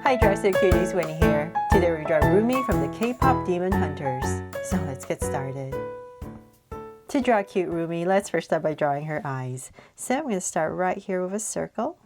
Hi Dressed Cuties, Winnie here. Today we draw Rumi from the K-pop Demon Hunters. So let's get started. To draw cute Rumi, let's first start by drawing her eyes. So I'm going to start right here with a circle.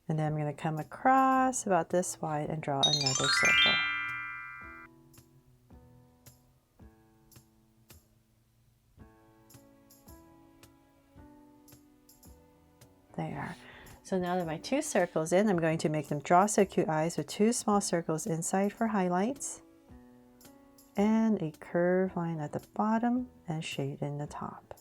And then I'm going to come across about this wide and draw another circle. There. So now that my two circles in, I'm going to make them draw so cute eyes with two small circles inside for highlights and a curved line at the bottom and shade in the top.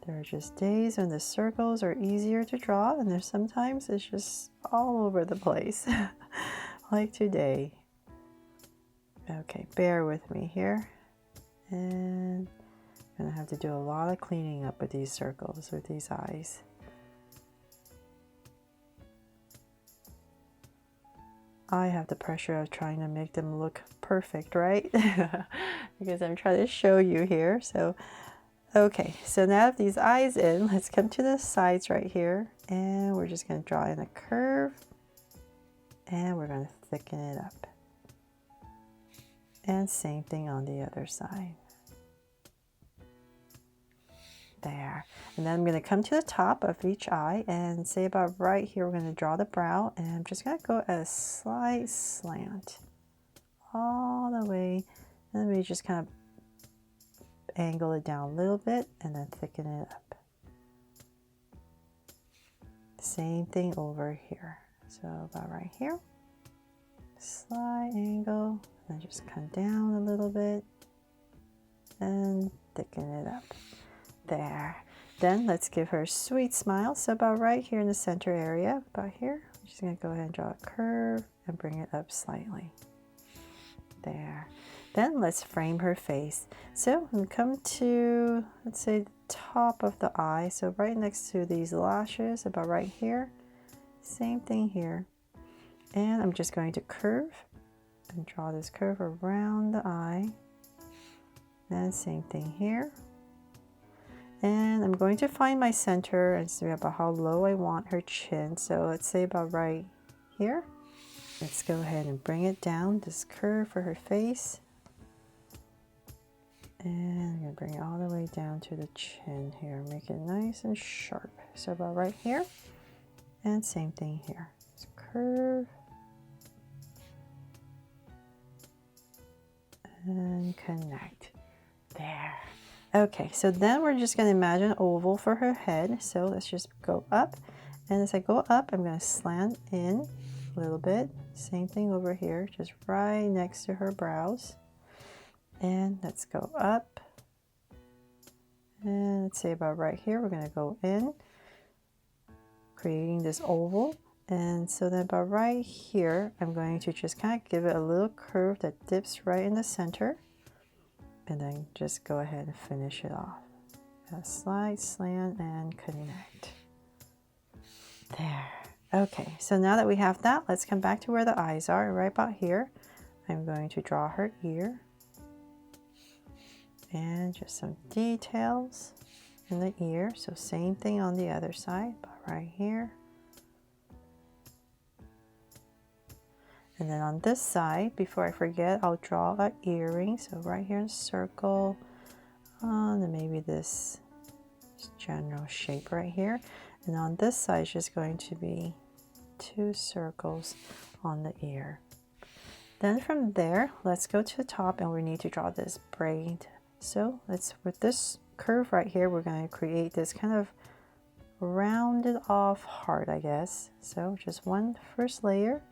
There are just days when the circles are easier to draw, and there's sometimes it's just all over the place, like today. Okay, bear with me here. And I'm gonna have to do a lot of cleaning up with these circles, with these eyes. I have the pressure of trying to make them look perfect, right? Because I'm trying to show you here. So, okay, so now with these eyes in, let's come to the sides right here. And we're just gonna draw in a curve. And we're gonna thicken it up. And same thing on the other side. There. And then I'm going to come to the top of each eye and say about right here, we're going to draw the brow. And I'm just going to go at a slight slant all the way. And then we just kind of angle it down a little bit and then thicken it up. Same thing over here. So about right here. Slight angle. And just come down a little bit and thicken it up. There. Then let's give her a sweet smile. So about right here in the center area, about here, I'm just going to go ahead and draw a curve and bring it up slightly. There. Then let's frame her face. So I'm going to come to, let's say, the top of the eye. So right next to these lashes, about right here. Same thing here. And I'm just going to curve and draw this curve around the eye. And same thing here. And I'm going to find my center and see about how low I want her chin. So let's say about right here. Let's go ahead and bring it down, this curve for her face. And I'm going to bring it all the way down to the chin here. Make it nice and sharp. So about right here. And same thing here. Just curve. And connect. There. Okay, so then we're just going to imagine an oval for her head. So let's just go up. And as I go up, I'm going to slant in a little bit. Same thing over here, just right next to her brows. And let's go up. And let's say about right here, we're going to go in, creating this oval. And so then about right here, I'm going to just kind of give it a little curve that dips right in the center. And then just go ahead and finish it off. A slight slant and connect. There. Okay, so now that we have that, let's come back to where the eyes are. Right about here, I'm going to draw her ear. And just some details in the ear. So same thing on the other side, about right here. And then on this side, before I forget, I'll draw an earring. So right here in circle, and then maybe this general shape right here. And on this side, it's just going to be two circles on the ear. Then from there, let's go to the top and we need to draw this braid. So let's, with this curve right here, we're going to create this kind of rounded off heart, I guess. So just one first layer.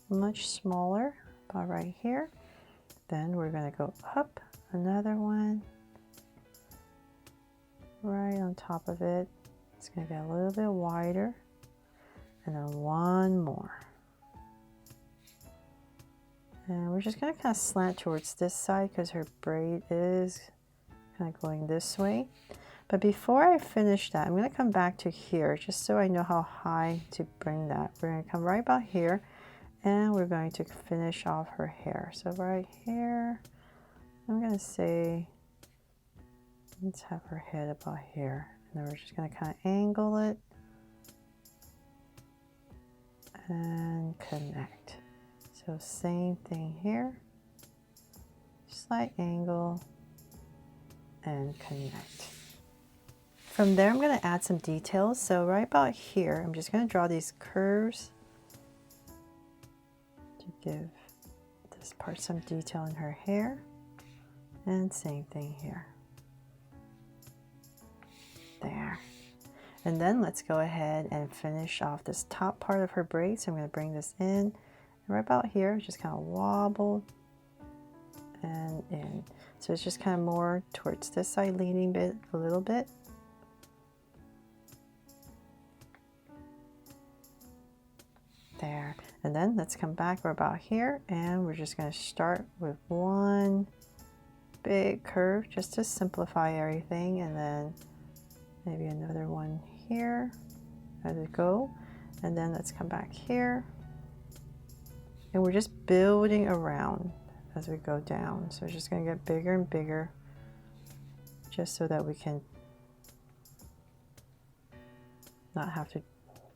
Much smaller, about right here. Then we're going to go up another one right on top of it. It's going to get a little bit wider, and then one more. And we're just going to kind of slant towards this side because her braid is kind of going this way. But before I finish that, I'm going to come back to here just so I know how high to bring that. We're going to come right about here. And we're going to finish off her hair. So right here, I'm going to say, let's have her head about here. And then we're just going to kind of angle it and connect. So same thing here, slight angle and connect. From there, I'm going to add some details. So right about here, I'm just going to draw these curves to give this part some detail in her hair. And same thing here. There. And then let's go ahead and finish off this top part of her braid. So I'm going to bring this in. And right about here, just kind of wobble and in. So it's just kind of more towards this side, leaning a little bit. There. And then let's come back. We're about here, and we're just going to start with one big curve just to simplify everything, and then maybe another one here as we go. And then let's come back here, and we're just building around as we go down. So it's just going to get bigger and bigger just so that we can not have to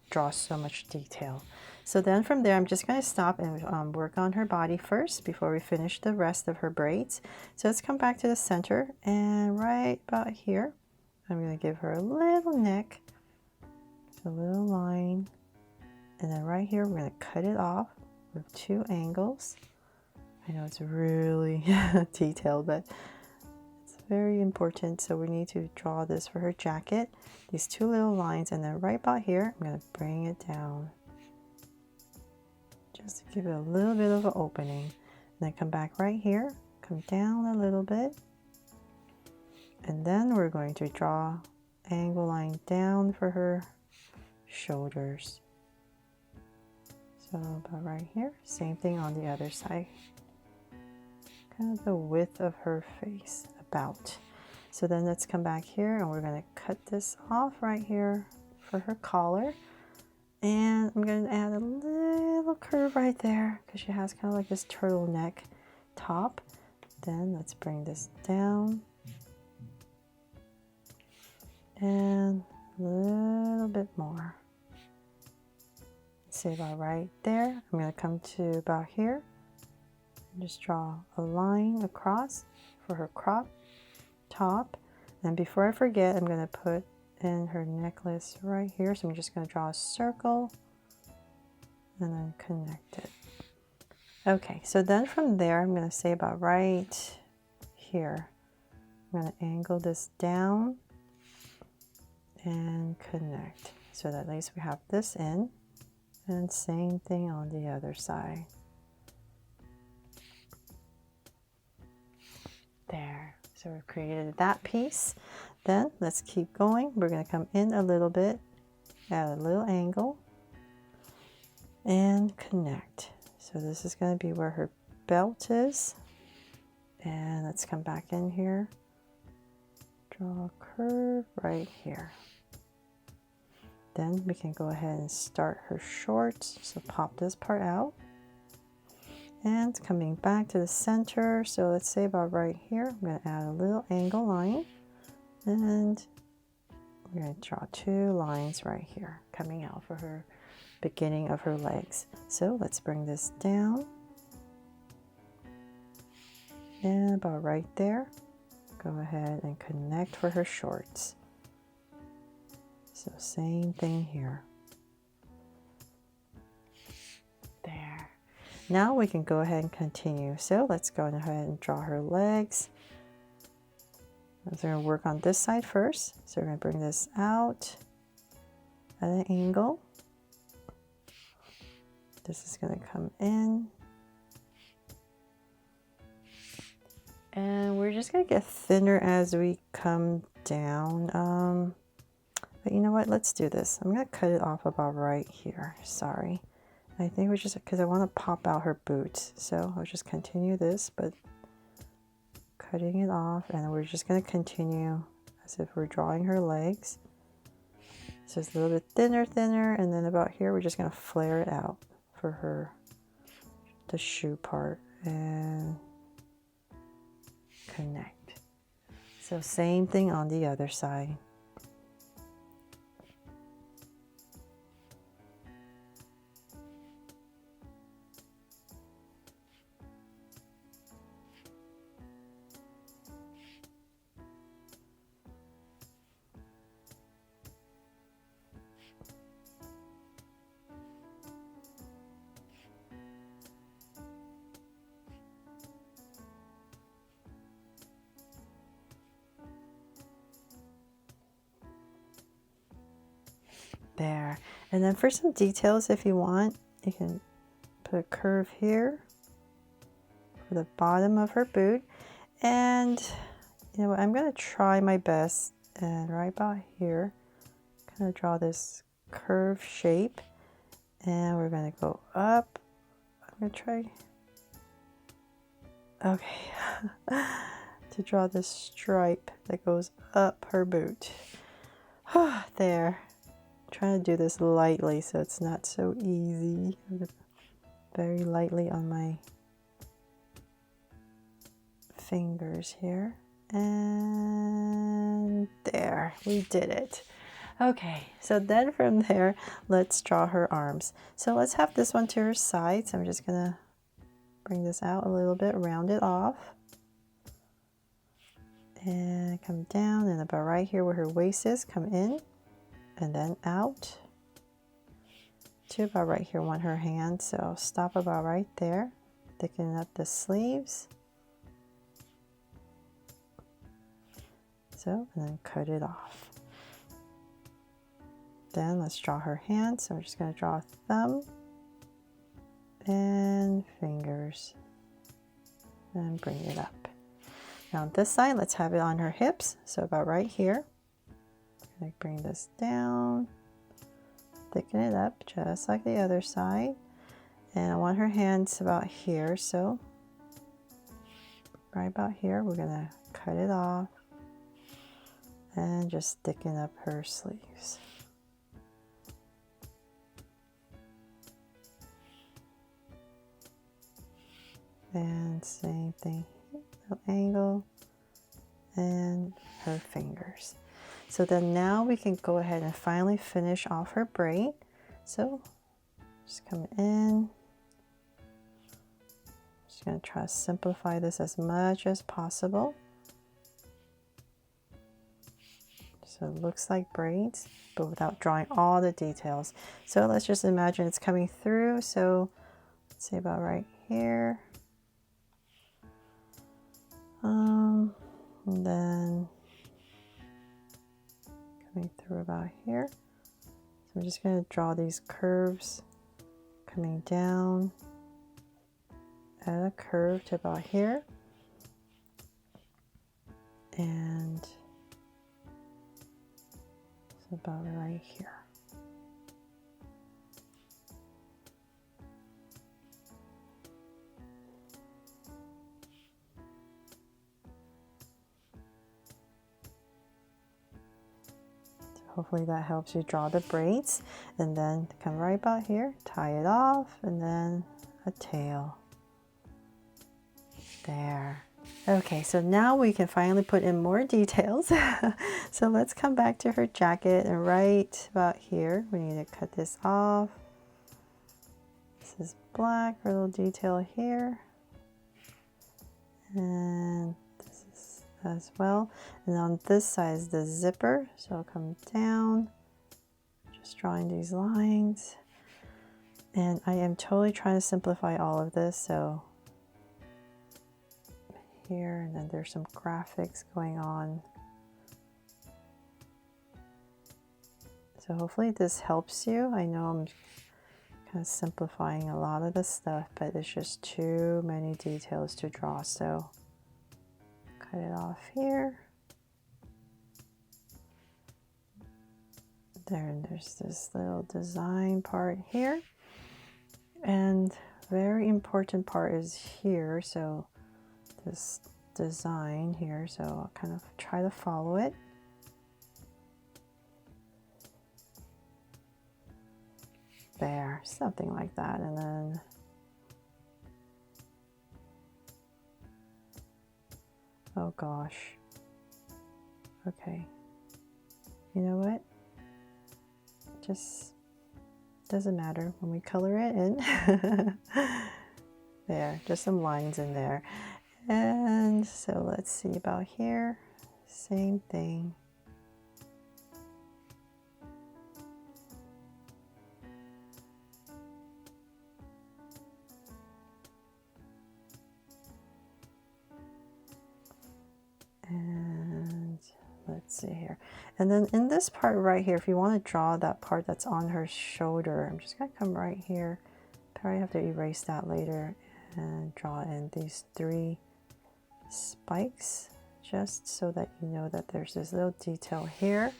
draw so much detail. So then from there, I'm just going to stop and work on her body first before we finish the rest of her braids. So let's come back to the center, and right about here, I'm going to give her a little neck, a little line, and then right here, we're going to cut it off with 2 angles. I know it's really detailed, but it's very important. So we need to draw this for her jacket, these 2 little lines, and then right about here, I'm going to bring it down. Just to give it a little bit of an opening. And then come back right here, come down a little bit. And then we're going to draw angle line down for her shoulders. So about right here, same thing on the other side. Kind of the width of her face, about. So then let's come back here, and we're going to cut this off right here for her collar. And I'm going to add a little curve right there because she has kind of like this turtleneck top. Then let's bring this down. And a little bit more. Say about right there. I'm going to come to about here. And just draw a line across for her crop top. And before I forget, I'm going to put in her necklace right here. So I'm just going to draw a circle and then connect it. Okay, so then from there, I'm going to say about right here. I'm going to angle this down and connect so that at least we have this in, and same thing on the other side. There. So we've created that piece. Then let's keep going. We're going to come in a little bit, at a little angle, and connect. So this is going to be where her belt is. And let's come back in here. Draw a curve right here. Then we can go ahead and start her shorts. So pop this part out. And coming back to the center. So let's say about right here, I'm going to add a little angle line. And we're going to draw 2 lines right here coming out for her beginning of her legs. So let's bring this down. And about right there, go ahead and connect for her shorts. So same thing here. There. Now we can go ahead and continue. So let's go ahead and draw her legs. So we're going to work on this side first. So we're going to bring this out at an angle. This is going to come in. And we're just going to get thinner as we come down. But you know what? Let's do this. I'm going to cut it off about right here. Sorry. I think we're just because I want to pop out her boots. So I'll just continue this, but cutting it off, and we're just going to continue as if we're drawing her legs. So it's a little bit thinner, and then about here we're just going to flare it out for her the shoe part and connect. So same thing on the other side. There. And then for some details, if you want, you can put a curve here for the bottom of her boot. And you know what, I'm going to try my best, and right about here, kind of draw this curve shape, and we're going to go up. I'm going to try, okay, to draw this stripe that goes up her boot. There. Trying to do this lightly so it's not so easy. Very lightly on my fingers here. And there, we did it. Okay, so then from there, let's draw her arms. So let's have this one to her side. So I'm just gonna bring this out a little bit, round it off. And come down, and about right here where her waist is, come in. And then out to about right here, want her hand, so stop about right there, thicken up the sleeves, so, and then cut it off. Then let's draw her hand, so I'm just going to draw a thumb and fingers and bring it up. Now on this side, let's have it on her hips, so about right here. I bring this down, thicken it up just like the other side, and I want her hands about here, so right about here we're gonna cut it off and just thicken up her sleeves. And same thing, little angle, and her fingers. So then now we can go ahead and finally finish off her braid. So just come in. Just going to try to simplify this as much as possible. So it looks like braids, but without drawing all the details. So let's just imagine it's coming through. So let's say about right here. And then coming through about here. So I'm just going to draw these curves coming down at a curve to about here, and so about right here. Hopefully that helps you draw the braids, and then come right about here, tie it off, and then a tail. There. Okay, so now we can finally put in more details. So let's come back to her jacket, and right about here, we need to cut this off. This is black, a little detail here. And this is as well. And on this side is the zipper, so I'll come down, just drawing these lines. And I am totally trying to simplify all of this, so here, and then there's some graphics going on. So hopefully this helps you. I know I'm kind of simplifying a lot of the stuff, but it's just too many details to draw, so cut it off here. There, and there's this little design part here, and very important part is here, so this design here, so I'll kind of try to follow it. There, something like that, and then Oh gosh. Okay. You know what? Just doesn't matter when we color it in. There, just some lines in there. And so let's see about here. Same thing. And let's see here. And then in this part right here, if you want to draw that part that's on her shoulder, I'm just going to come right here. Probably have to erase that later and draw in these 3 spikes just so that you know that there's this little detail here.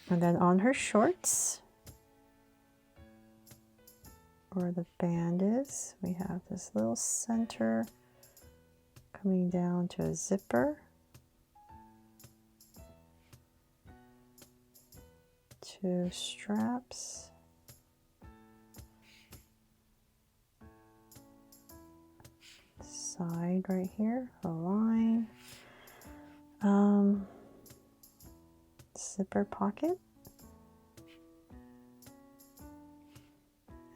And then on her shorts, where the band is, we have this little center coming down to a zipper, 2 straps, side right here, a line, zipper pocket,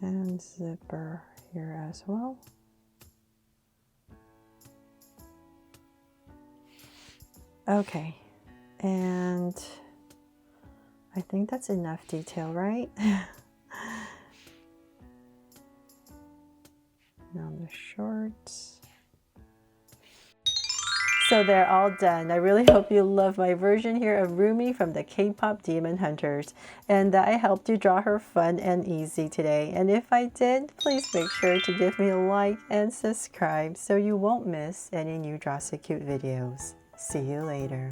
and zipper here as well. Okay, and I think that's enough detail, right? Now the shorts. So they're all done. I really hope you love my version here of Rumi from the K-pop Demon Hunters, and that I helped you draw her fun and easy today. And if I did, please make sure to give me a like and subscribe so you won't miss any new Draw So Cute videos. See you later.